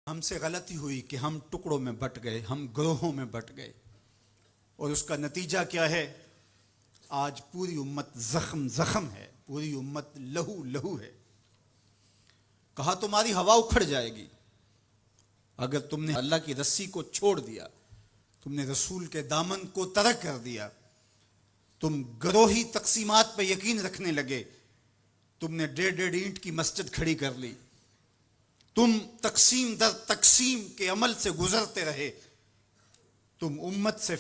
ہم سے غلطی ہوئی کہ ہم ٹکڑوں میں بٹ گئے، ہم گروہوں میں بٹ گئے، اور اس کا نتیجہ کیا ہے؟ آج پوری امت زخم زخم ہے، پوری امت لہو لہو ہے۔ کہا تمہاری ہوا اکھڑ جائے گی اگر تم نے اللہ کی رسی کو چھوڑ دیا، تم نے رسول کے دامن کو ترک کر دیا، تم گروہی تقسیمات پہ یقین رکھنے لگے، تم نے 1.5 اینٹ کی مسجد کھڑی کر لی، تم تقسیم در تقسیم کے عمل سے گزرتے رہے، تم امت سے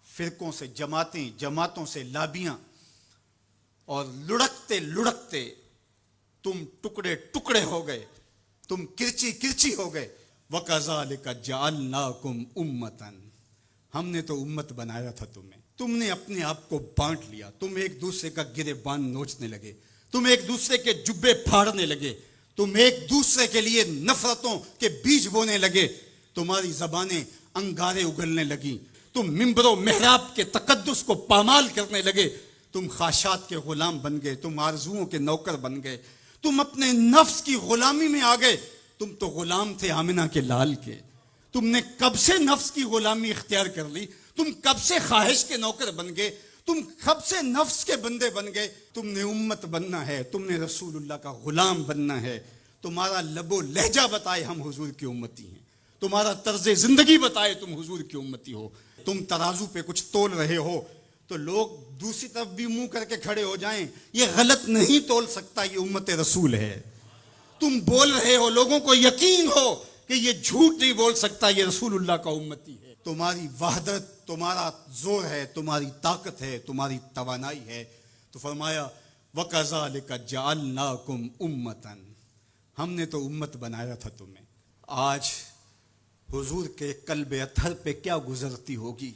فرقوں سے جماعتیں، جماعتوں سے لابیاں، اور لڑکتے لڑکتے تم ٹکڑے ٹکڑے ہو گئے، تم کرچی کرچی ہو گئے۔ وَكَذَلِكَ جَعَلْنَاكُمْ أُمَّةً، ہم نے تو امت بنایا تھا تمہیں، تم نے اپنے آپ کو بانٹ لیا، تم ایک دوسرے کا گریبان نوچنے لگے، تم ایک دوسرے کے جبے پھاڑنے لگے، تم ایک دوسرے کے لیے نفرتوں کے بیج بونے لگے، تمہاری زبانیں انگارے اگلنے لگیں، تم ممبر و محراب کے تقدس کو پامال کرنے لگے، تم خواہشات کے غلام بن گئے، تم آرزوؤں کے نوکر بن گئے، تم اپنے نفس کی غلامی میں آ گئے۔ تم تو غلام تھے آمنہ کے لال کے، تم نے کب سے نفس کی غلامی اختیار کر لی، تم کب سے خواہش کے نوکر بن گئے، تم کب سے نفس کے بندے بن گئے۔ تم نے امت بننا ہے، تم نے رسول اللہ کا غلام بننا ہے۔ تمہارا لب و لہجہ بتائے ہم حضور کی امتی ہیں، تمہارا طرز زندگی بتائے تم حضور کی امتی ہو۔ تم ترازو پہ کچھ تول رہے ہو تو لوگ دوسری طرف بھی منہ کر کے کھڑے ہو جائیں، یہ غلط نہیں تول سکتا، یہ امت رسول ہے۔ تم بول رہے ہو، لوگوں کو یقین ہو کہ یہ جھوٹ نہیں بول سکتا، یہ رسول اللہ کا امتی ہے۔ تمہاری وحدت، تمہارا زور ہے، تمہاری طاقت ہے، تمہاری توانائی ہے۔ تو فرمایا وَكَذَلِكَ جَعَلْنَاكُمْ أُمَّةً، ہم نے تو امت بنایا تھا تمہیں۔ آج حضور کے قلب اطہر پہ کیا گزرتی ہوگی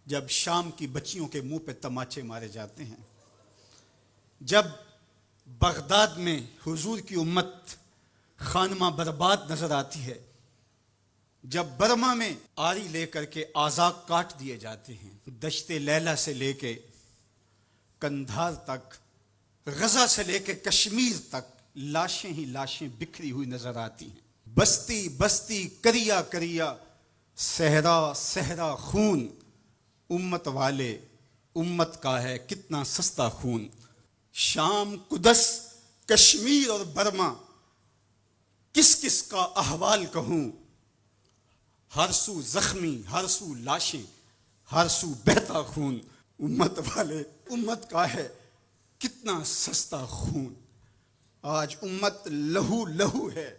جب شام کی بچیوں کے منہ پہ تماچے مارے جاتے ہیں، جب بغداد میں حضور کی امت خانمہ برباد نظر آتی ہے، جب برما میں آری لے کر کے اعضاء کاٹ دیے جاتے ہیں، دشت لیلہ سے لے کے کندھار تک، غزہ سے لے کے کشمیر تک لاشیں ہی لاشیں بکھری ہوئی نظر آتی ہیں، بستی بستی کریا کریا، صحرا صحرا خون، امت والے امت کا ہے کتنا سستا خون۔ شام، قدس، کشمیر اور برما، کس کس کا احوال کہوں، ہر سو زخمی، ہر سو لاشیں، ہر سو بہتا خون۔ امت والے امت کا ہے کتنا سستا خون۔ آج امت لہو لہو ہے،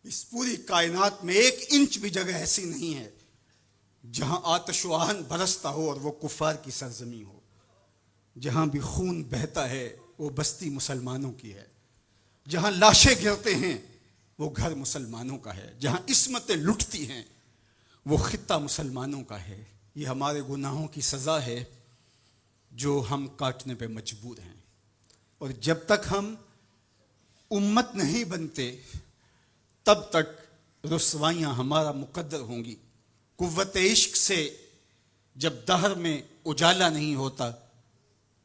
اس پوری کائنات میں 1 انچ بھی جگہ ایسی نہیں ہے جہاں آتش و آہن برستا ہو اور وہ کفار کی سرزمین ہو۔ جہاں بھی خون بہتا ہے وہ بستی مسلمانوں کی ہے، جہاں لاشیں گرتے ہیں وہ گھر مسلمانوں کا ہے، جہاں عصمتیں لٹتی ہیں وہ خطہ مسلمانوں کا ہے۔ یہ ہمارے گناہوں کی سزا ہے جو ہم کاٹنے پہ مجبور ہیں، اور جب تک ہم امت نہیں بنتے تب تک رسوائیاں ہمارا مقدر ہوں گی۔ قوت عشق سے جب دہر میں اجالا نہیں ہوتا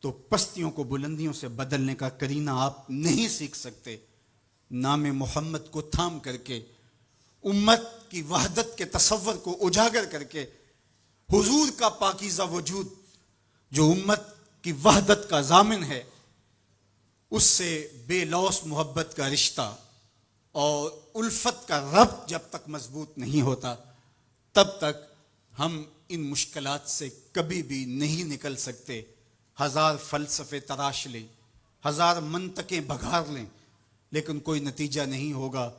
تو پستیوں کو بلندیوں سے بدلنے کا کرینہ آپ نہیں سیکھ سکتے۔ نام محمد کو تھام کر کے، امت کی وحدت کے تصور کو اجاگر کر کے، حضور کا پاکیزہ وجود جو امت کی وحدت کا ضامن ہے، اس سے بے لوث محبت کا رشتہ اور الفت کا ربط جب تک مضبوط نہیں ہوتا تب تک ہم ان مشکلات سے کبھی بھی نہیں نکل سکتے۔ 1000 فلسفے تراش لیں، 1000 منطقیں بگھار لیں، لیکن کوئی نتیجہ نہیں ہوگا۔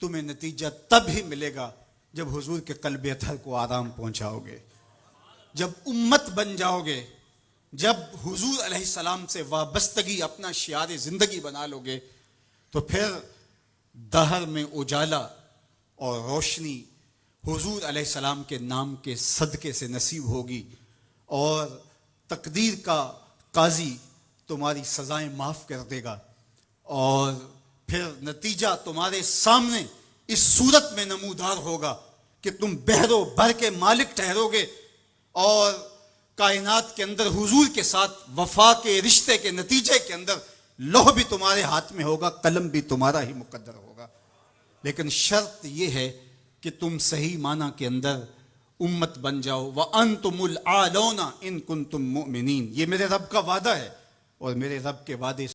تمہیں نتیجہ تب ہی ملے گا جب حضور کے قلب اطہر کو آرام پہنچاؤ گے، جب امت بن جاؤ گے، جب حضور علیہ السلام سے وابستگی اپنا شعار زندگی بنا لو گے، تو پھر دہر میں اجالا اور روشنی حضور علیہ السلام کے نام کے صدقے سے نصیب ہوگی، اور تقدیر کا قاضی تمہاری سزائیں معاف کر دے گا، اور پھر نتیجہ تمہارے سامنے اس صورت میں نمودار ہوگا کہ تم بحر و بر کے مالک ٹھہرو گے، اور کائنات کے اندر حضور کے ساتھ وفا کے رشتے کے نتیجے کے اندر لوح بھی تمہارے ہاتھ میں ہوگا، قلم بھی تمہارا ہی مقدر ہوگا۔ لیکن شرط یہ ہے کہ تم صحیح معنی کے اندر امت بن جاؤ. وَأَنْتُمُ الْأَعْلَوْنَ إِن كُنتُم مُؤْمِنِينَ. یہ میرے رب کا وعدہ ہے اور میرے رب کے وعدے